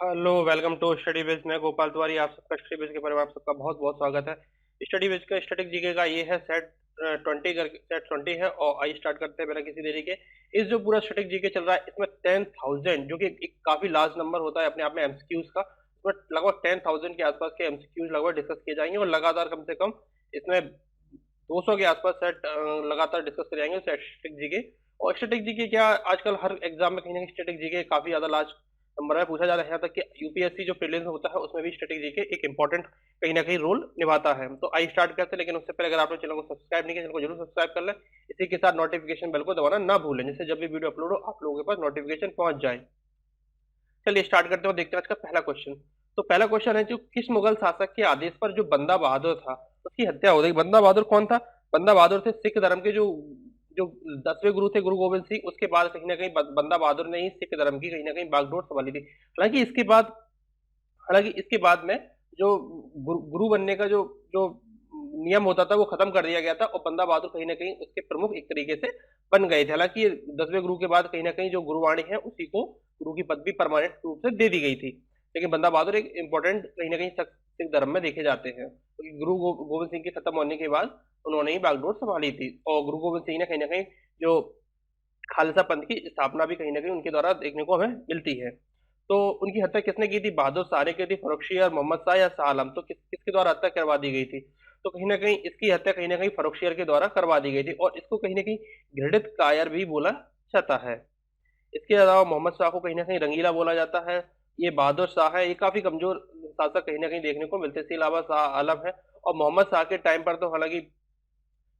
Hello, welcome to study base. मैं गोपाल तिवारी, आप सबका स्टडी बेस के परिवार में सबका बहुत बहुत स्वागत है। स्टडी बेस का स्टैटिक जीके का ये है सेट 20 करके सेट 20 है। और आइए स्टार्ट करते हैं बिना किसी देरी के। इस जो पूरा स्टैटिक जीके चल रहा है इसमें 10,000 जो कि एक काफी लार्ज नंबर होता है अपने आप में एमसीक्यूज का, उसमें लगभग 10,000 के आसपास के एमसीक्यूज लगभग डिस्कस किए जाएंगे और लगातार कम से कम इसमें 200 के आसपास सेट लगातार डिस्कस कर जाएंगे स्टैटिक जीके। और स्टैटिक जीके क्या, आजकल हर एग्जाम में कहीं ना कहीं स्टैटिक जीके काफी ज्यादा लार्ज नंबर में पूछा जा रहा है। यहाँ तक कि यूपीएससी जो प्रीलिम्स होता है उसमें भी स्टैटिक जीके एक इंपॉर्टेंट कहीं ना कहीं रोल निभाता है। तो आई स्टार्ट करते हैं, लेकिन उससे पहले अगर आपने चैनल को सब्सक्राइब नहीं किया, चैनल को जरूर सब्सक्राइब कर लें। इसी के साथ नोटिफिकेशन बेल को दबाना ना भूलें, जिससे जब भी वीडियो अपलोड हो आप लोगों के पास नोटिफिकेशन पहुंच जाए। चलिए स्टार्ट करते हैं और देखते हैं आज का पहला क्वेश्चन। तो पहला क्वेश्चन है, जो किस मुगल शासक के आदेश पर जो बंदा बहादुर था उसकी हत्या हो गई। बंदा बहादुर कौन था? बंदा बहादुर थे सिख धर्म के जो जो 10वें गुरु थे गुरु गोविंद सिंह। उसके बाद कहीं ना कहीं बंदा बहादुर ने ही सिख धर्म की कहीं ना कहीं बागडोर संभाली थी। हालांकि इसके बाद में जो गुरु बनने का जो जो नियम होता था वो खत्म कर दिया गया था, और बंदा बहादुर कहीं ना कहीं उसके प्रमुख एक तरीके से बन गए थे। हालांकि 10वें गुरु के बाद कहीं ना कहीं जो गुरुवाणी है उसी को गुरु की पदवी परमानेंट रूप से दे दी गई थी। लेकिन बंदा बहादुर एक इंपॉर्टेंट कहीं ना कहीं सिख धर्म में देखे जाते हैं, क्योंकि गोविंद सिंह के खत्म होने के बाद उन्होंने ही बागडोर संभाली थी। और गुरु गोविंद सिंह ने कहीं ना कहीं जो खालसा पंथ की स्थापना भी कहीं ना कहीं उनके द्वारा देखने को हमें मिलती है। तो उनकी हत्या किसने की थी? बहादुर शाह ने की थी, फर्रुखी और मोहम्मद शाह या शाह आलम, तो किसके द्वारा हत्या करवा दी गई थी? तो कहीं ना कहीं इसकी हत्या कहीं ना कहीं फर्रुखियर के द्वारा करवा दी गई थी, और इसको कहीं ना कहीं घृणित कायर भी बोला जाता है। इसके अलावा मोहम्मद शाह को कहीं ना कहीं रंगीला बोला जाता है। ये बहादुर शाह है, ये काफी कमजोर शासक कहीं ना कहीं देखने को मिलते हैं। इसके अलावा शाह आलम है। और मोहम्मद शाह के टाइम पर तो हालांकि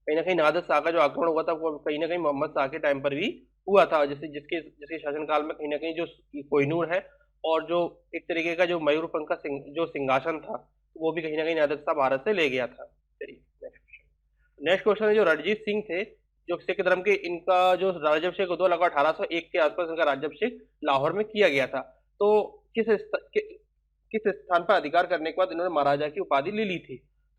कहीं ना कहीं नादिर शाह का जो आक्रमण हुआ था वो कहीं ना कहीं मोहम्मद शाह के टाइम पर भी हुआ था, जैसे जिसके जिसके शासनकाल में कहीं ना कहीं जो कोहिनूर है और जो एक तरीके का जो मयूरपंख का जो सिंहासन था वो भी कहीं ना कहीं नादिर शाह भारत से ले गया था। चलिए नेक्स्ट क्वेश्चन है, जो रणजीत सिंह थे जो सिख धर्म के, इनका जो राज्याभिषेक हुआ लगभग 1801 के आसपास इनका राज्याभिषेक लाहौर में किया गया था। तो किस स्थान पर अधिकार करने के बाद इन्होंने महाराजा की उपाधि ले ली थी?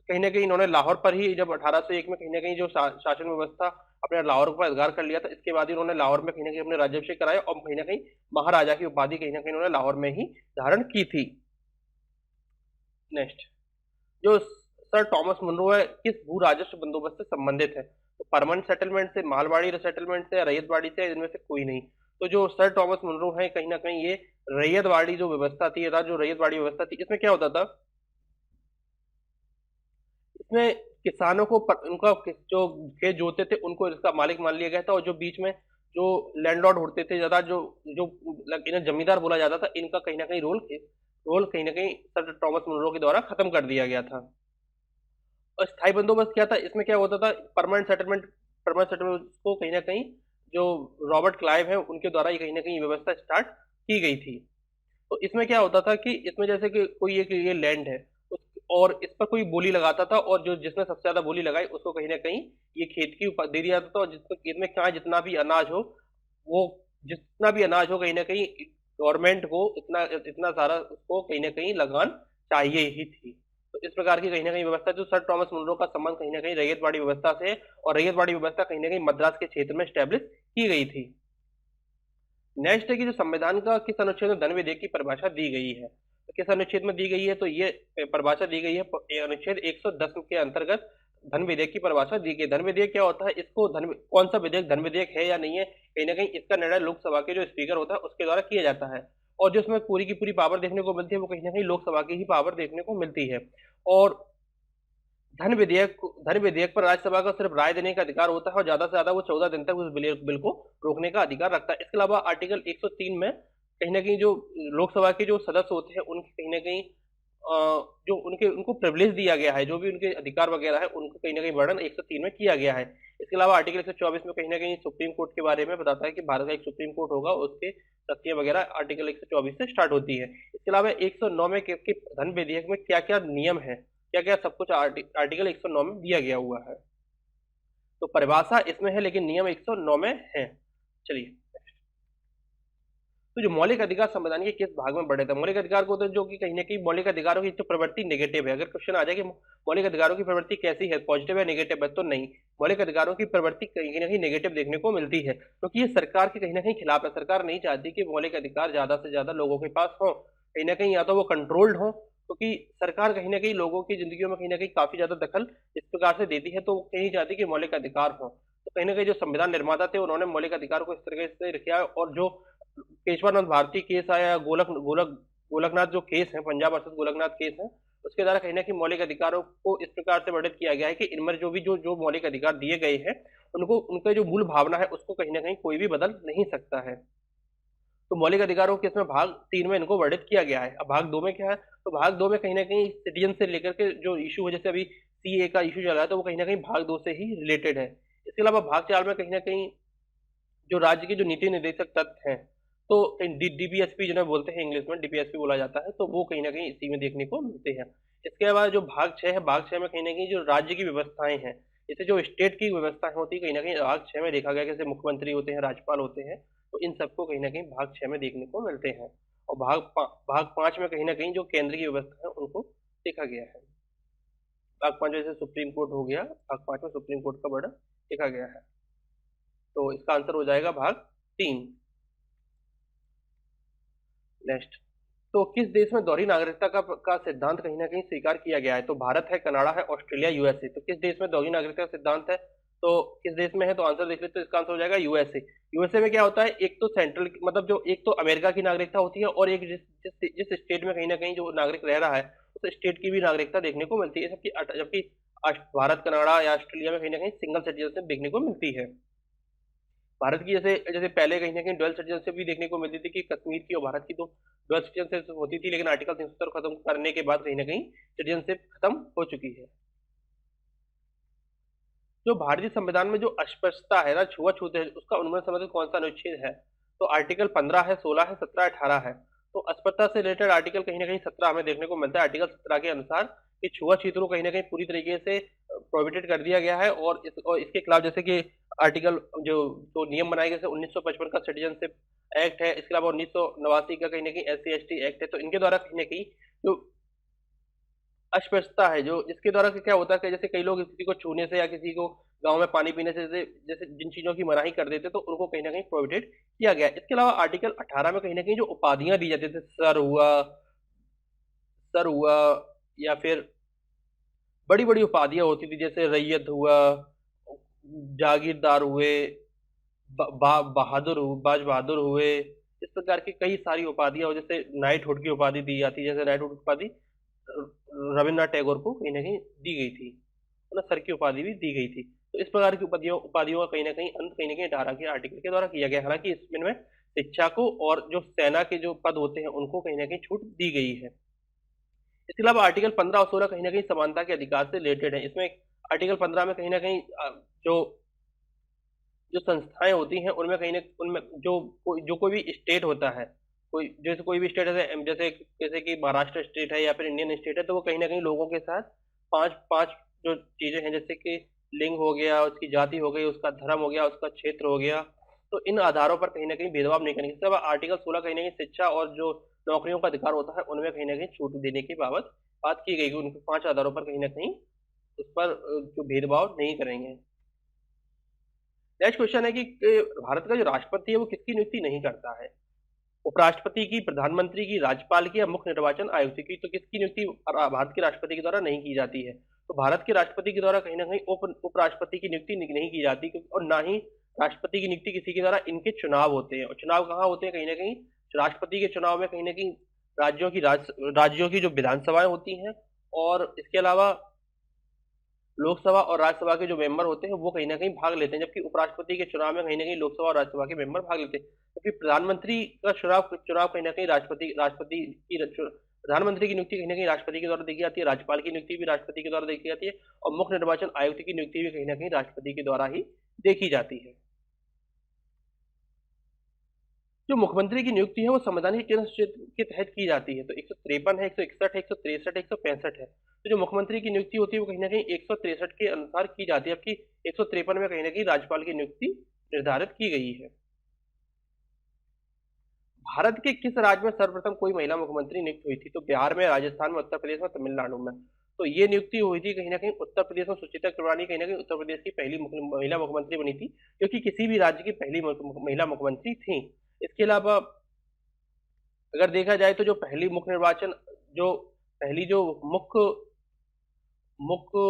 कहीं ना कहीं इन्होंने लाहौर पर ही, जब 1801 में कहीं ना कहीं जो शासन व्यवस्था अपने लाहौर पर अधिकार कर लिया था, इसके बाद ही उन्होंने लाहौर में कहीं ना कहीं अपने राज्याभिषेक कराया और कहीं ना कहीं महाराजा की उपाधि कहीं ना कहीं उन्होंने लाहौर में ही धारण की थी। नेक्स्ट, जो सर टॉमस मुनरो है किस भू राजस्व बंदोबस्त से संबंधित है? तो परमानेंट सेटलमेंट से, मालवाड़ी सेटलमेंट से, रैयतवाड़ी से, इनमें से कोई नहीं। तो जो सर टॉमस मुनरो है कहीं ना कहीं ये रैयतवाड़ी जो व्यवस्था थी, जो रैयतवाड़ी व्यवस्था थी, इसमें क्या होता था? इसमें किसानों को उनका जो खेत जोते थे उनको इसका मालिक मान लिया गया था, और जो बीच में जो लैंडलॉर्ड होते थे ज्यादा, जो जो इन्हें जमींदार बोला जाता था, इनका कहीं ना कहीं रोल कहीं ना कहीं सर टॉमस मुनरो के द्वारा खत्म कर दिया गया था। और स्थायी बंदोबस्त क्या था? इसमें क्या होता था? परमानेंट सेटलमेंट को कहीं ना कहीं जो रॉबर्ट क्लाइव है उनके द्वारा ये कहीं ना कहीं व्यवस्था स्टार्ट की गई थी। तो इसमें क्या होता था कि इसमें जैसे कि कोई एक ये लैंड है और इस पर कोई बोली लगाता था, और जो जिसने सबसे ज्यादा बोली लगाई उसको कहीं ना कहीं ये खेत की दे दिया जाता था। और जिसको खेत में क्या जितना भी अनाज हो, वो जितना भी अनाज हो कहीं ना कहीं गवर्नमेंट को इतना इतना सारा उसको कहीं ना कहीं लगान चाहिए ही थी। तो इस प्रकार की कहीं ना कहीं व्यवस्था, जो सर टॉमस मुनरो का संबंध कहीं ना कहीं रैयतवाड़ी व्यवस्था से है, और रैयतवाड़ी व्यवस्था कहीं ना कहीं मद्रास के क्षेत्र में स्टैब्लिश की गई थी। नेक्स्ट है कि जो संविधान का किस अनुच्छेद में धन विधेयक की परिभाषा दी गई है? तो किस अनुच्छेद में दी गई है? तो ये परिभाषा दी गई है अनुच्छेद 110 के अंतर्गत धन विधेयक की परिभाषा दी गई। धन विधेयक क्या होता है? इसको कौन सा विधेयक धन विधेयक है या नहीं है, कहीं ना कहीं इसका निर्णय लोकसभा के जो स्पीकर होता है उसके द्वारा किया जाता है। और जो इसमें पूरी की पूरी पावर देखने को मिलती है वो कहीं ना कहीं लोकसभा की ही पावर देखने को मिलती है। और धन विधेयक पर राज्यसभा का सिर्फ राय देने का अधिकार होता है, और ज्यादा से ज्यादा वो 14 दिन तक उस बिल को रोकने का अधिकार रखता है। इसके अलावा आर्टिकल 103 में कहीं ना कहीं जो लोकसभा के जो सदस्य होते हैं उनके कहीं ना कहीं जो उनके उनको प्रिविलेज दिया गया है, जो भी उनके अधिकार वगैरह है उनको कहीं ना कहीं वर्णन 103 में किया गया है। इसके अलावा आर्टिकल 124 में कहीं ना कहीं सुप्रीम कोर्ट के बारे में बताता है कि भारत का एक सुप्रीम कोर्ट होगा, उसके शक्तियां वगैरह आर्टिकल 124 से स्टार्ट होती है। इसके अलावा 109 में के धन विधेयक में क्या क्या नियम है, क्या क्या सब कुछ आर्टिकल 109 में दिया गया हुआ है। तो परिभाषा इसमें है लेकिन नियम 109 में है। चलिए, तो जो मौलिक अधिकार संविधान के किस भाग में बढ़े थे? मौलिक अधिकार को तो जो कि कहीं ना कहीं मौलिक अधिकारों की तो प्रवृत्ति नेगेटिव है। अगर क्वेश्चन आ जाए कि मौलिक अधिकारों की प्रवृत्ति कैसी है, पॉजिटिव है नेगेटिव है, तो नहीं, मौलिक अधिकारों की प्रवृत्ति कहीं ना कहीं नेगेटिव देखने को मिलती है, क्योंकि ये सरकार के कहीं ना कहीं खिलाफ है। सरकार नहीं चाहती कि मौलिक अधिकार ज्यादा से ज्यादा लोगों के पास हो। कहीं ना कहीं या तो वो कंट्रोल्ड हो, क्योंकि सरकार कहीं ना कहीं लोगों की जिंदगियों में कहीं ना कहीं काफी ज्यादा दखल इस प्रकार से देती है, तो वो कहीं चाहती कि मौलिक अधिकार हो। तो कहीं ना कहीं जो संविधान निर्माता थे उन्होंने मौलिक अधिकार को इस तरीके से रखा है। और जो पेशवानंद भारती केस आया, गोलक गोलक गोलकनाथ जो केस है, पंजाब वर्सेस गोलकनाथ केस है, उसके द्वारा कहीं ना कहीं मौलिक अधिकारों को इस प्रकार से वर्णित किया गया है कि इनमें जो भी जो जो मौलिक अधिकार दिए गए हैं, उनको उनका जो मूल भावना है उसको कहीं ना कहीं कोई भी बदल नहीं सकता है। तो मौलिक अधिकारों के इसमें भाग 3 में इनको वर्णित किया गया है। अब भाग 2 में क्या है, तो भाग 2 में कहीं ना कहीं सिटीजन से लेकर के जो इशू है, जैसे अभी सीए का इशू चल रहा है, तो वो कहीं ना कहीं भाग 2 से ही रिलेटेड है। इसके अलावा भाग 4 में कहीं ना कहीं जो राज्य के जो नीति निर्देशक तत्व हैं, तो डीपीएसपी जिन्हें बोलते हैं, इंग्लिश में डीपीएसपी बोला जाता है, तो वो कहीं ना कहीं इसी में देखने को मिलते हैं। इसके बाद जो भाग 6 है, भाग 6 में कहीं ना कहीं जो राज्य की व्यवस्थाएं हैं, जैसे जो स्टेट की व्यवस्थाएं होती है, कहीं ना कहीं भाग 6 में देखा गया, जैसे मुख्यमंत्री होते हैं, राज्यपाल होते हैं, तो इन सबको कहीं ना कहीं भाग 6 में देखने को मिलते हैं। और भाग 5 में कहीं ना कहीं जो केंद्र की व्यवस्था है उनको देखा गया है। भाग 5 जैसे सुप्रीम कोर्ट हो गया, भाग 5 में सुप्रीम कोर्ट का बड़ा देखा गया है। तो इसका आंसर हो जाएगा भाग 3। नेक्स्ट, तो किस देश में दोहरी नागरिकता का सिद्धांत कहीं ना कहीं स्वीकार किया गया है? तो भारत है, कनाडा है, ऑस्ट्रेलिया, यूएसए। तो किस देश में दोहरी नागरिकता का सिद्धांत है, तो किस देश में है? तो आंसर देख लेते, तो इसका आंसर हो जाएगा यूएसए। यूएसए में क्या होता है, एक तो सेंट्रल मतलब जो एक तो अमेरिका की नागरिकता होती है, और एक जिस स्टेट में कहीं ना कहीं जो नागरिक रह रहा है उस स्टेट की भी नागरिकता देखने को मिलती है, जबकि जबकि भारत, कनाडा या ऑस्ट्रेलिया में कहीं ना कहीं सिंगल सिटीजनशिप देखने को मिलती है। भारत की जैसे जैसे पहले कहीं ना कहीं डुअल सिटीजनशिप भी देखने को मिलती थी, कि कश्मीर की और भारत की तो डुअल सिटीजनशिप होती थी, लेकिन आर्टिकल 370 खत्म करने के बाद कहीं ना कहीं सिटीजनशिप खत्म हो चुकी है। जो भारतीय संविधान में जो अस्पृश्यता है ना, छुआछूत है, उसका उन्मूलन संबंधित कौन सा अनुच्छेद है? तो आर्टिकल 15 है, 16 है, 17, 18 है। तो अस्पृश्यता से रिलेटेड आर्टिकल कहीं ना कहीं 17 हमें देखने को मिलता है। आर्टिकल 17 के अनुसार कि छुआछूत को कहीं ना कहीं पूरी तरीके से प्रोहिबिटेड कर दिया गया है, और इसके खिलाफ जैसे कि आर्टिकल जो जो नियम बनाए गए, जैसे 1955 का सिटीजनशिप एक्ट है, इसके अलावा 1989 का कहीं ना कहीं SC ST एक्ट है, तो इनके द्वारा कहीं ना कहीं जो अस्पष्टता है, जो जिसके द्वारा क्या होता है कि जैसे कई लोग किसी को छूने से या किसी को गांव में पानी पीने से जैसे जैसे जिन चीजों की मनाही कर देते, तो उनको कहीं ना कहीं प्रोहिबिटेड किया गया है। इसके अलावा आर्टिकल 18 में कहीं ना कहीं जो उपाधियां दी जाती थी, सर हुआ या फिर बड़ी बड़ी उपाधियां होती थी, जैसे रैयत हुआ, जागीरदार हुए, बाज बहादुर हुए, इस प्रकार की कई सारी उपाधियां हो, जैसे नाइटहुड की उपाधि दी जाती है, जैसे नाइटहुड की उपाधि रविन्द्रनाथ टैगोर को कहीं ना कहीं दी गई थी, मतलब सर की उपाधि भी दी गई थी। तो इस प्रकार की उपाधियों उपाधियों का कहीं ना कहीं अंत कहीं ना कहीं 18 के आर्टिकल के द्वारा किया गया। हालांकि इसमें शिक्षा को और जो सेना के जो पद होते हैं उनको कहीं ना कहीं छूट दी गई है। इसके अलावा आर्टिकल 15 और 16 कहीं ना कहीं समानता के अधिकार से रिलेटेड है। इसमें आर्टिकल 15 में कहीं ना कहीं जो जो संस्थाएं होती हैं उनमें कहीं ना उनमें जो कोई भी स्टेट होता है, कोई जैसे कोई भी स्टेट है, जैसे जैसे कि महाराष्ट्र स्टेट है या फिर इंडियन स्टेट है, तो वो कहीं ना कहीं लोगों के साथ पांच पांच जो चीजें हैं, जैसे कि लिंग हो गया, उसकी जाति हो गई, उसका धर्म हो गया, उसका क्षेत्र हो गया, तो इन आधारों पर कहीं ना कहीं भेदभाव नहीं करेंगे। इसके अलावा आर्टिकल 16 कहीं ना कहीं शिक्षा और जो नौकरियों का अधिकार होता है उनमें कहीं ना कहीं छूट देने की बात की गई कि उनके 5 आधारों पर कहीं ना कहीं उस पर जो भेदभाव नहीं करेंगे। नेक्स्ट क्वेश्चन है कि भारत का जो राष्ट्रपति है वो किसकी नियुक्ति नहीं करता है? उपराष्ट्रपति की, प्रधानमंत्री की, राज्यपाल की, या मुख्य निर्वाचन आयुक्त की? तो किसकी नियुक्ति भारत के राष्ट्रपति के द्वारा नहीं की जाती है? तो भारत के राष्ट्रपति के द्वारा कहीं ना कहीं उपराष्ट्रपति की नियुक्ति नहीं की जाती, और ना ही राष्ट्रपति की नियुक्ति किसी के द्वारा। इनके चुनाव होते हैं, और चुनाव कहाँ होते हैं? कहीं ना कहीं राष्ट्रपति के चुनाव में कहीं ना कहीं राज्यों की जो विधानसभाएं होती हैं, और इसके अलावा लोकसभा और राज्यसभा के जो मेंबर होते हैं वो कहीं ना कहीं भाग लेते हैं, जबकि उपराष्ट्रपति के चुनाव में कहीं ना कहीं लोकसभा और राज्यसभा के मेंबर भाग लेते हैं। क्योंकि प्रधानमंत्री का चुनाव चुनाव कहीं ना कहीं प्रधानमंत्री की नियुक्ति कहीं ना कहीं राष्ट्रपति के द्वारा देखी जाती है, राज्यपाल की नियुक्ति भी राष्ट्रपति के द्वारा देखी जाती है, और मुख्य निर्वाचन आयुक्त की नियुक्ति भी कहीं ना कहीं राष्ट्रपति के द्वारा ही देखी जाती है। जो मुख्यमंत्री की नियुक्ति है वो संवैधानिक किन अनुच्छेद के तहत की जाती है? तो 153 है, 161 है, 163, 165 है। तो जो मुख्यमंत्री की नियुक्ति होती है वो कहीं ना कहीं 163 के अनुसार की जाती है, जबकि 153 में कहीं ना कहीं राज्यपाल की नियुक्ति निर्धारित की गई है। भारत के किस राज्य में सर्वप्रथम कोई महिला मुख्यमंत्री नियुक्त हुई थी? तो बिहार में, राजस्थान में, उत्तर प्रदेश में, तमिलनाडु में। तो ये नियुक्ति हुई थी कहीं ना कहीं उत्तर प्रदेश में। सुचित्रा कृपलानी कहीं ना कहीं उत्तर प्रदेश की पहली महिला मुख्यमंत्री बनी थी, जो कि किसी भी राज्य की पहली महिला मुख्यमंत्री थी। इसके अलावा अगर देखा जाए तो जो पहली मुख्य निर्वाचन जो पहली जो मुख्य मुख्य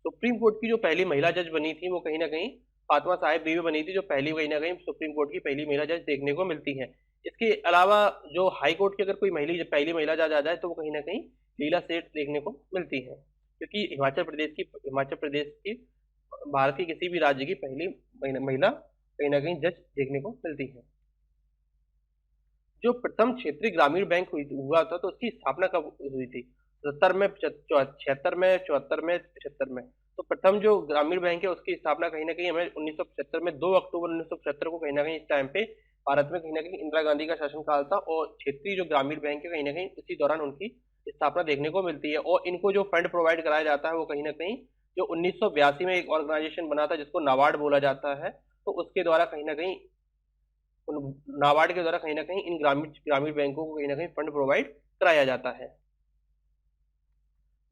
सुप्रीम कोर्ट की जो पहली महिला जज बनी थी वो कहीं ना कहीं फातिमा साहिब बीवी बनी थी, जो पहली कहीं ना कहीं सुप्रीम कोर्ट की पहली महिला जज देखने को मिलती है। इसके अलावा जो हाई कोर्ट की अगर कोई पहली महिला जज आ जाए तो वो कहीं ना कहीं लीला सेठ देखने को मिलती है, क्योंकि हिमाचल प्रदेश की भारत के किसी भी राज्य की पहली महिला कहीं ना कहीं जज देखने को मिलती है। जो प्रथम क्षेत्रीय ग्रामीण बैंक हुआ था तो उसकी स्थापना कब हुई थी? 70 में, 76 में, 74 में, 75 में? तो प्रथम जो ग्रामीण बैंक है उसकी स्थापना कहीं ना कहीं हमें 1975 में, 2 अक्टूबर 1975 को कहीं ना कहीं इस टाइम पे भारत में कहीं ना कहीं इंदिरा गांधी का शासनकाल था, और क्षेत्रीय जो ग्रामीण बैंक है कहीं ना कहीं उसी दौरान उनकी स्थापना देखने को मिलती है। और इनको जो फंड प्रोवाइड कराया जाता है वो कहीं ना कहीं जो 1982 में एक ऑर्गेनाइजेशन बना था जिसको नाबार्ड बोला जाता है, तो उसके द्वारा कहीं ना कहीं नाबार्ड के द्वारा कहीं ना कहीं इन ग्रामीण ग्रामीण बैंकों को कहीं ना कहीं फंड प्रोवाइड कराया जाता है।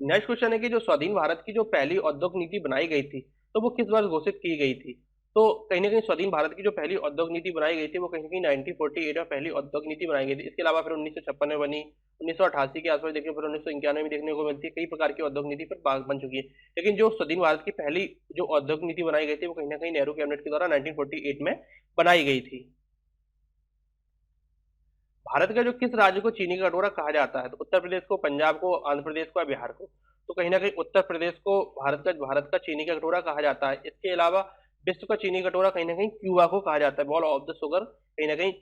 नेक्स्ट क्वेश्चन है कि जो स्वाधीन भारत की जो पहली औद्योगिक नीति बनाई गई थी तो वो किस वर्ष घोषित की गई थी? तो कहीं ना कहीं स्वाधीन भारत की जो पहली औद्योगिक नीति बनाई गई थी वो कहीं ना कहीं 1948 में पहली औद्योगिक नीति बनाई गई थी। इसके अलावा फिर 1956 में बनी, 1988 के आसपास देखने पर 1991 में देखने को मिलती है, कई प्रकार की औद्योगिक नीति फिर बन चुकी है। लेकिन जो स्वाधीन भारत की पहली जो औद्योगिक नीति बनाई गई थी वो कहीं ना कहीं नेहरू कैबिनेट के द्वारा 1948 में बनाई गई थी। भारत का जो किस राज्य को चीनी का कटोरा कहा जाता है? तो उत्तर प्रदेश को, पंजाब को, आंध्र प्रदेश को या बिहार को? तो कहीं ना कहीं उत्तर प्रदेश को भारत का चीनी का कटोरा कहा जाता है। इसके अलावा विश्व का चीनी कटोरा कहीं ना कहीं क्यूबा को कहा जाता है, बॉल ऑफ द शुगर। कहीं ना कहीं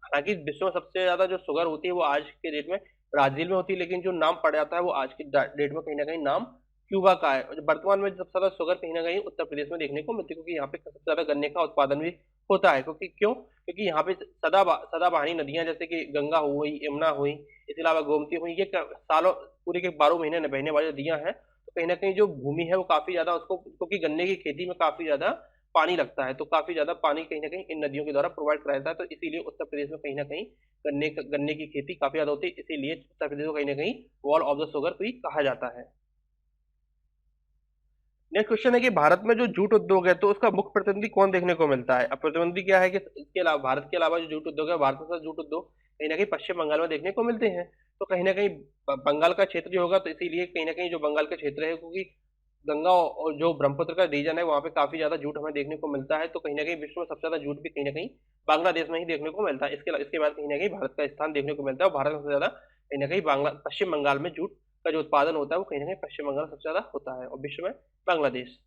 हालांकि विश्व में सबसे ज्यादा जो शुगर होती है वो आज के डेट में ब्राजील में होती है, लेकिन जो नाम पड़ जाता है वो आज की डेट में कहीं ना कहीं नाम क्यूबा का है। वर्तमान में सबसे ज्यादा शुगर कहीं ना कहीं उत्तर प्रदेश में देखने को मिलती है, क्योंकि यहाँ पे सबसे ज्यादा गन्ने का उत्पादन भी होता है। क्योंकि यहाँ पे सदाबहारी नदियां जैसे कि गंगा हुई, यमुना हुई, इसके अलावा गोमती हुई, ये सालों पूरे के 12 महीने बहने वाली नदियां हैं। तो कहीं ना कहीं जो भूमि है वो काफी ज्यादा उसको, क्योंकि गन्ने की खेती में काफी ज्यादा पानी लगता है, तो काफी ज्यादा पानी कहीं ना कहीं इन नदियों के द्वारा प्रोवाइड कराया जाता है। तो इसीलिए उत्तर प्रदेश में कहीं ना कहीं गन्ने की खेती काफी ज्यादा होती है, इसीलिए उत्तर प्रदेश को कहीं ना कहीं वॉल ऑफ द शुगर भी कहा जाता है। नेक्स्ट क्वेश्चन है कि भारत में जो जूट उद्योग है तो उसका मुख्य प्रतिनिधि कौन देखने को मिलता है? अब प्रतिनिधि क्या है कि इसके अलावा भारत के अलावा जो जूट उद्योग है, भारत में जूट उद्योग कहीं ना कहीं पश्चिम बंगाल में देखने को मिलते हैं। तो कहीं ना कहीं बंगाल का क्षेत्र जो होगा, तो इसीलिए कहीं ना कहीं जो बंगाल का क्षेत्र है, क्योंकि गंगा और जो ब्रह्मपुत्र का रीजन है वहाँ पे काफी ज्यादा जूट हमें देखने को मिलता है। तो कहीं ना कहीं विश्व में सबसे ज्यादा जूट भी कहीं ना कहीं बांग्लादेश में ही देखने को मिलता है। इसके बाद कहीं ना कहीं भारत का स्थान देखने को मिलता है, और भारत में सबसे ज्यादा कहीं ना कहीं पश्चिम बंगाल में जूट का जो उत्पादन होता है वो कहीं ना कहीं पश्चिम बंगाल में सबसे ज्यादा होता है, और विश्व में Bangladesh.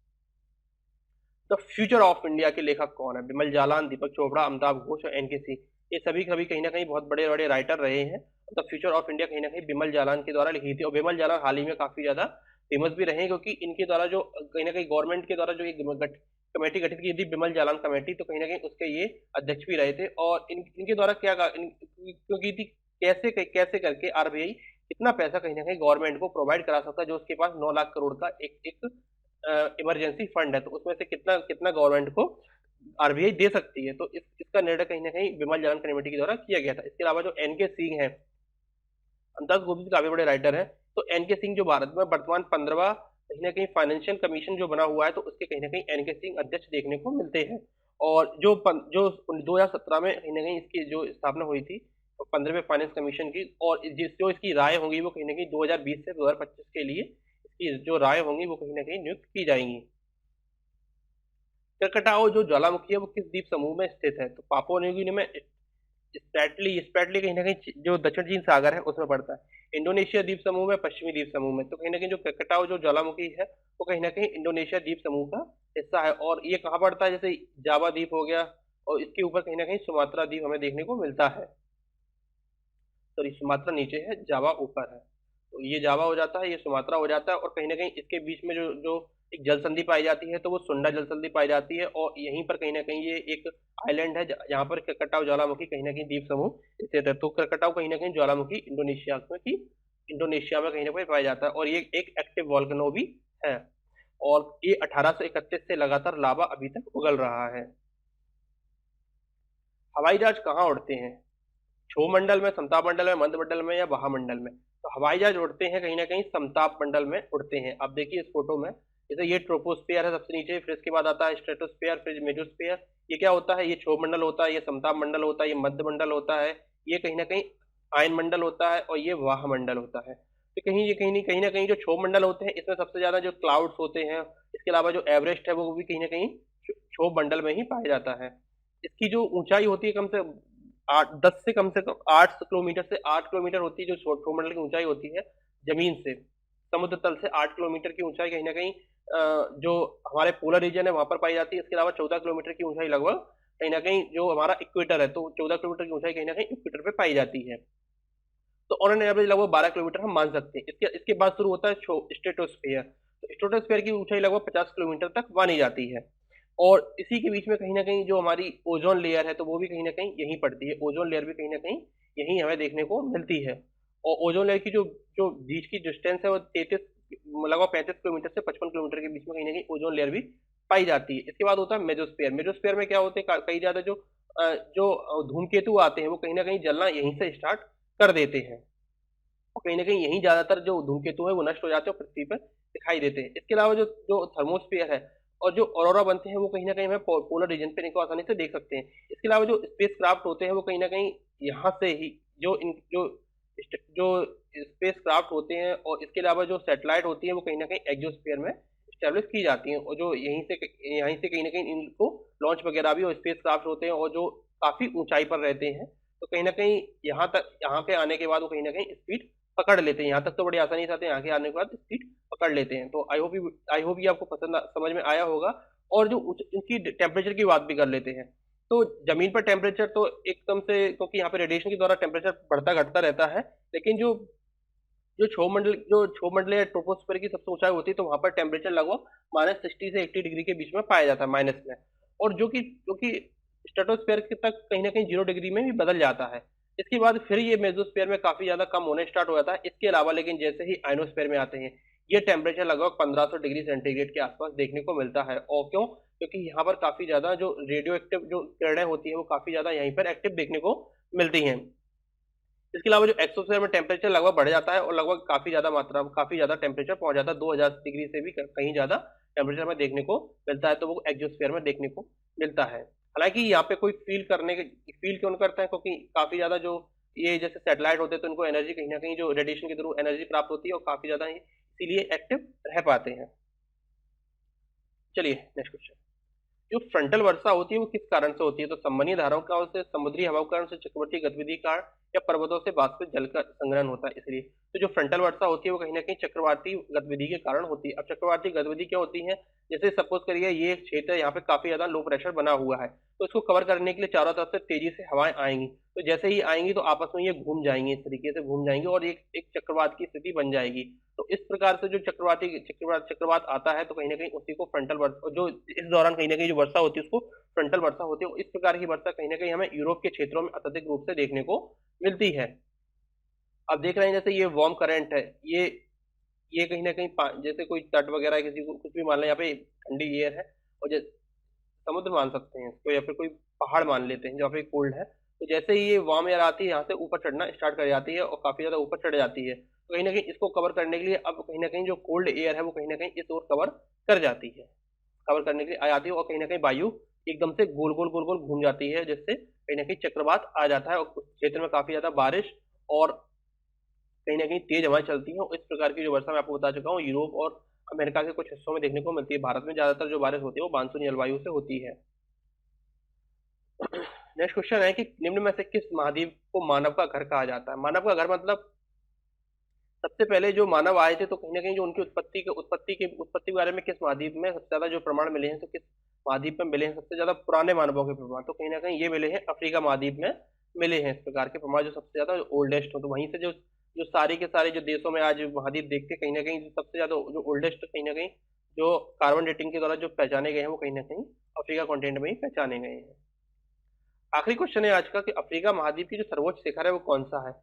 The future of India के लेखक कौन है? बिमल जालान, दीपक चोपड़ा, अमिताभ घोष और एन के सिंह। ये सभी कभी कहीं ना कहीं बहुत बड़े बड़े राइटर रहे हैं। द फ्यूचर ऑफ इंडिया कहीं ना कहीं बिमल जालान के द्वारा लिखी थी, और बिमल जालान हाल ही में काफी ज्यादा फेमस भी रहे हैं, क्योंकि इनके द्वारा जो कहीं ना कहीं गवर्नमेंट के द्वारा जो एक कमेटी गठित की थी, बिमल जालान कमेटी, तो कहीं ना कहीं उसके ये अध्यक्ष भी रहे थे। और इनके द्वारा क्योंकि थी कैसे कैसे करके आरबीआई इतना पैसा कहीं ना कहीं गवर्नमेंट को प्रोवाइड करा सकता है, जो उसके पास 9 लाख करोड़ का एक एक इमरजेंसी फंड है, तो उसमें से कितना कितना गवर्नमेंट को आरबीआई दे सकती है। तो इसका निर्णय कहीं ना कहीं विमल जालान कमेटी के द्वारा किया गया था। इसके अलावा जो एन के सिंह है, अमिताभ गोविंद काफी बड़े राइटर है। तो एन के सिंह जो भारत में वर्तमान 15वां कहीं ना कहीं फाइनेंशियल कमीशन जो बना हुआ है, तो उसके कहीं ना कहीं एन के सिंह अध्यक्ष देखने को मिलते हैं। और जो 2017 में कहीं ना कहीं इसकी जो स्थापना हुई थी 15वें फाइनेंस कमीशन की, और जो इसकी राय होंगी वो कहीं ना कहीं 2020 से 2025 के लिए इसकी जो राय होंगी वो कहीं ना कहीं नियुक्त की जाएंगी। क्रकटाओ जो ज्वालामुखी है वो किस द्वीप समूह में स्थित है? तो पापुआ न्यू गिनी में स्पैटली कहीं ना कहीं जो दक्षिण चीन सागर है उसमें पड़ता है। इंडोनेशिया द्वीप समूह में, पश्चिमी द्वीप समूह में? तो कहीं ना कहीं जो क्रकटाओ जो ज्वालामुखी है वो कहीं ना कहीं इंडोनेशिया द्वीप समूह का हिस्सा है। और ये कहाँ पड़ता है? जैसे जावा द्वीप हो गया, और इसके ऊपर कहीं ना कहीं सुमात्रा द्वीप हमें देखने को मिलता है। सॉरी, सुमात्रा नीचे है, जावा ऊपर है। तो ये जावा हो जाता है, ये सुमात्रा हो जाता है, और कहीं ना कहीं इसके बीच में जो जो एक जल संधि पाई जाती है तो वो सुंडा जल संधि पाई जाती है, और यहीं पर कहीं ना कहीं ये एक आइलैंड है जहाँ पर क्रकटाव ज्वालामुखी कहीं ना कहीं द्वीप समूह स्थित है। तो क्रकटाव कहीं ना कहीं ज्वालामुखी इंडोनेशिया में कहीं ना कहीं पाया जाता है, और ये एक एक्टिव वॉल्केनो भी है। और ये 1831 से लगातार लावा अभी तक उगल रहा है। हवाई जहाज कहाँ उड़ते हैं? क्षोभ मंडल में, समताप मंडल में, मंद मंडल में या महामंडल में? तो हवाई जहाज उड़ते हैं कहीं ना कहीं समताप मंडल में उड़ते हैं। अब देखिए इस फोटो में जैसे ये ट्रोपोस्फियर है सबसे नीचे, फिर इसके बाद आता है स्ट्रेटोस्फियर, फिर मेजोस्फियर। ये क्या होता है, ये क्षोभ मंडल होता है, ये समताप मंडल होता है, ये मध्य मंडल होता है, ये कहीं ना कहीं आयन मंडल होता है, और ये वाह मंडल होता है। तो कहीं ये कहीं ना कहीं जो क्षोभ मंडल होते हैं इसमें सबसे ज्यादा जो क्लाउड्स होते हैं, इसके अलावा जो एवरेस्ट है वो भी कहीं ना कहीं क्षोभ मंडल में ही पाया जाता है। इसकी जो ऊंचाई होती है कम से 10 से कम 8 किलोमीटर से 8 किलोमीटर होती है, जो क्षोभ मंडल की ऊंचाई होती है जमीन से, समुद्र तल से 8 किलोमीटर की ऊंचाई कहीं ना कहीं जो हमारे पोलर रीजन है वहां पर पाई जाती है। इसके अलावा 14 किलोमीटर की ऊंचाई लगभग कहीं ना कहीं जो हमारा इक्वेटर है, तो 14 किलोमीटर की ऊंचाई कहीं ना कहीं इक्वेटर पे पाई जाती है। तो ऑन एन एवरेज लगभग 12 किलोमीटर हम मान सकते हैं। इसके बाद शुरू होता है स्ट्रेटोस्फेयर। तो स्ट्रेटोस्फेयर की ऊंचाई लगभग 50 किलोमीटर तक मानी जाती है। और इसी के बीच में कहीं ना कहीं जो हमारी ओजोन लेयर है तो वो भी कहीं ना कहीं यहीं पड़ती है, ओजोन लेयर भी कहीं ना कहीं यहीं हमें देखने को मिलती है। और ओजोन लेयर की जो जो बीच की डिस्टेंस है वो 33 लगभग 35 किलोमीटर से 55 किलोमीटर के बीच में कहीं ना कहीं ओजोन लेयर भी पाई जाती है। इसके बाद होता है मेजोस्फेयर। मेजोस्फेयर में क्या होते हैं, कई ज्यादा जो धूमकेतु आते हैं वो कहीं ना कहीं जलना यहीं से स्टार्ट कर देते हैं, और कहीं ना कहीं यहीं ज्यादातर जो धूमकेतु है वो नष्ट हो जाते हैं और पृथ्वी पर दिखाई देते हैं। इसके अलावा जो जो थर्मोस्फियर है और जो ऑरोरा बनते हैं वो कहीं ना कहीं हमें पोलर रीजन पे इनको आसानी से देख सकते हैं। इसके अलावा जो स्पेस क्राफ्ट होते हैं वो कहीं ना कहीं यहाँ से ही जो स्पेस क्राफ्ट होते हैं और इसके अलावा जो सैटेलाइट होती है वो कहीं ना कहीं एक्सोस्फीयर में स्टेब्लिश की जाती हैं, और जो यहीं से कहीं ना कहीं इनको लॉन्च वगैरह भी और स्पेस क्राफ्ट होते हैं और जो काफी ऊंचाई पर रहते हैं। तो कहीं ना कहीं यहाँ पे आने के बाद वो कहीं ना कहीं स्पीड पकड़ लेते हैं। यहाँ तक तो बड़ी आसानी से आते हैं, यहाँ के आने के बाद स्पीड पकड़ लेते हैं। तो आई होप ये आपको पसंद समझ में आया होगा। और जो इनकी टेम्परेचर की बात भी कर लेते हैं। तो जमीन पर टेम्परेचर तो एकदम से, क्योंकि यहाँ पे रेडिएशन के द्वारा टेम्परेचर बढ़ता घटता रहता है, लेकिन जो क्षोभमंडल या ट्रोपोस्फेयर की सबसे ऊंचाई होती है तो वहां पर टेम्परेचर लगभग -60 से 80 डिग्री के बीच में पाया जाता है, माइनस में। और जो कि स्ट्रेटोस्फेयर के तक कहीं ना कहीं 0 डिग्री में भी बदल जाता है। इसके बाद फिर ये मेसोस्फेयर में काफी ज्यादा कम होने स्टार्ट हो जाता है। इसके अलावा लेकिन जैसे ही आइनोस्फेयर में आते हैं ये टेम्परेचर लगभग 1500 डिग्री सेंटीग्रेड के आसपास देखने को मिलता है। और क्यों, क्योंकि यहाँ पर काफी ज्यादा जो रेडियो एक्टिव जो किरणें होती है वो काफी ज्यादा यहीं पर एक्टिव देखने को मिलती हैं। इसके अलावा जो एक्सोस्फेयर में टेम्परेचर लगभग बढ़ जाता है और लगभग काफी ज्यादा टेम्परेचर पहुंच जाता है, 2000 डिग्री से भी कहीं ज्यादा टेम्परेचर में देखने को मिलता है, तो वो एक्सोस्फेयर में देखने को मिलता है। हालांकि यहाँ पे कोई फील क्यों नहीं करता है, क्योंकि काफी ज्यादा जो ये जैसे सैटेलाइट होते हैं तो इनको एनर्जी कहीं ना कहीं जो रेडिएशन के थ्रू एनर्जी प्राप्त होती है और काफी ज्यादा इसीलिए एक्टिव रह पाते हैं। चलिए नेक्स्ट क्वेश्चन। जो फ्रंटल वर्षा होती है वो किस कारण से होती है, तो संवहनीय धाराओं का कारण से, समुद्री हवाओं के कारण से, चक्रवाती गतिविधि कारण, या पर्वतों से वाष्पित जल का संग्रहण होता है इसलिए। तो जो फ्रंटल वर्षा होती है वो कहीं ना कहीं चक्रवाती गतिविधि के कारण होती है। अब चक्रवाती गतिविधि क्या होती है, जैसे सपोज करिए ये एक क्षेत्र है, यहाँ पे काफी ज्यादा लो प्रेशर बना हुआ है, तो इसको कवर करने के लिए चारों तरफ से तेजी से हवाएं आएंगी। तो जैसे ही आएंगी तो आपस में ये घूम जाएंगी, इस तरीके से घूम जाएंगी और एक एक चक्रवात की स्थिति बन जाएगी। तो इस प्रकार से जो चक्रवात आता है तो कहीं ना कहीं उसी को फ्रंटल वर्षा, जो इस दौरान कहीं ना कहीं जो वर्षा होती है उसको फ्रंटल वर्षा होती है। इस प्रकार की वर्षा कहीं ना कहीं हमें यूरोप के क्षेत्रों में अत्यधिक रूप से देखने को मिलती है। अब देख रहे हैं जैसे ये वार्म करंट है, ये कहीं ना कहीं जैसे कोई तट वगैरह है, किसी को कुछ भी मान लें, यहाँ पे ठंडी एयर है और समुद्र मान सकते हैं इसको, या फिर कोई पहाड़ मान लेते हैं जहाँ पे कोल्ड है। तो जैसे ही ये वार्म एयर आती है यहाँ से ऊपर चढ़ना स्टार्ट कर जाती है और काफी ज्यादा ऊपर चढ़ जाती है, तो कहीं ना कहीं इसको कवर करने के लिए अब कहीं ना कहीं जो कोल्ड एयर है वो कहीं ना कहीं इस ओर कवर कर जाती है, कवर करने के लिए आ जाती है, और कहीं ना कहीं वायु एकदम से गोल गोल गोल गोल घूम जाती है, जिससे कहीं ना कहीं चक्रवात आ जाता है और उस क्षेत्र में काफी ज्यादा बारिश और कहीं ना कहीं तेज हवाएं चलती हैं। और इस प्रकार की जो वर्षा मैं आपको बता चुका हूँ यूरोप और अमेरिका के कुछ हिस्सों में देखने को मिलती है। भारत में ज्यादातर जो बारिश होती है वो मानसूनी जलवायु से होती है। नेक्स्ट क्वेश्चन है कि निम्न में से किस महाद्वीप को मानव का घर कहा जाता है। मानव का घर मतलब सबसे पहले जो मानव आए थे तो कहीं ना कहीं जो उनकी उत्पत्ति के बारे में किस महाद्वीप में सबसे ज्यादा जो प्रमाण मिले हैं, तो किस महाद्वीप में मिले हैं सबसे ज्यादा पुराने मानवों के प्रमाण, तो कहीं ना कहीं ये मिले हैं अफ्रीका महाद्वीप में मिले हैं इस प्रकार के प्रमाण जो सबसे ज्यादा ओल्डेस्ट हो। तो वहीं से जो जो सारे के सारे जो देशों में आज महाद्वीप देखते हैं, कहीं ना कहीं सबसे ज्यादा जो ओल्डेस्ट कहीं ना कहीं जो कार्बन डेटिंग के द्वारा जो पहचाने गए हैं वो कहीं ना कहीं अफ्रीका कॉन्टिनेंट में ही पहचाने गए हैं। आखिरी क्वेश्चन है आज का कि अफ्रीका महाद्वीप की जो सर्वोच्च शिखर है वो कौन सा है।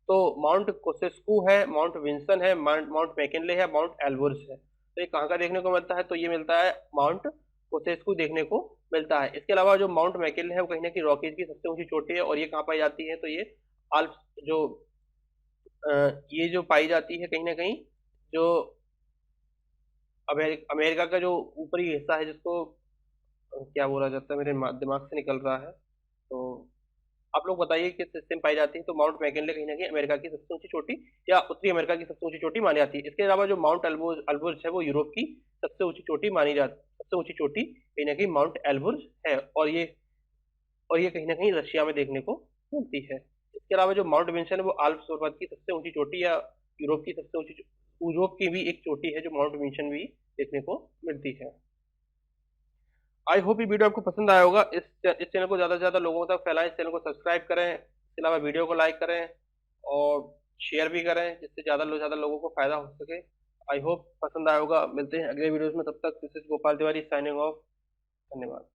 तो माउंट कोसेस्कू है, माउंट विंसन है, माउंट मैकिनले है, माउंट एल्बुर्स है। तो ये कहाँ का देखने को मिलता है, तो ये मिलता है माउंट कोसेस्कू देखने को मिलता है। इसके अलावा जो माउंट मैकिनले है वो कहीं ना कहीं रॉकीज की सबसे ऊंची चोटी है, और ये कहाँ पाई जाती है, तो ये आल्प्स ये जो पाई जाती है कहीं ना कहीं जो अमेरिका का जो ऊपरी हिस्सा है, जिसको क्या बोला जाता है, मेरे दिमाग से निकल रहा है। तो आप लोग बताइए किस हिस्से में पाई जाती है। तो माउंट मैकिनले कहीं ना कहीं अमेरिका की सबसे ऊंची चोटी या उत्तरी अमेरिका की सबसे ऊंची चोटी मानी जाती है। इसके अलावा जो माउंट एल्बुर्ज एल्बुर्ज है वो यूरोप की सबसे ऊंची चोटी मानी जाती, सबसे ऊंची चोटी कहीं ना कहीं माउंट एल्बुर्ज है। और ये कहीं ना कहीं रशिया में देखने को मिलती है। इसके अलावा जो माउंट विंसन है वो आल्प्स पर्वत की सबसे ऊंची चोटी या यूरोप की सबसे ऊंची यूरोप की भी एक चोटी है जो माउंट विंसन भी देखने को मिलती है। आई होप ये वीडियो आपको पसंद आया होगा। इस चैनल को ज़्यादा से ज़्यादा लोगों तक फैलाएं, इस चैनल को सब्सक्राइब करें, इसके अलावा वीडियो को लाइक करें और शेयर भी करें, जिससे ज़्यादा लोगों को फायदा हो सके। आई होप पसंद आया होगा। मिलते हैं अगले वीडियोस में, तब तक this is Gopal Tiwari signing off. धन्यवाद।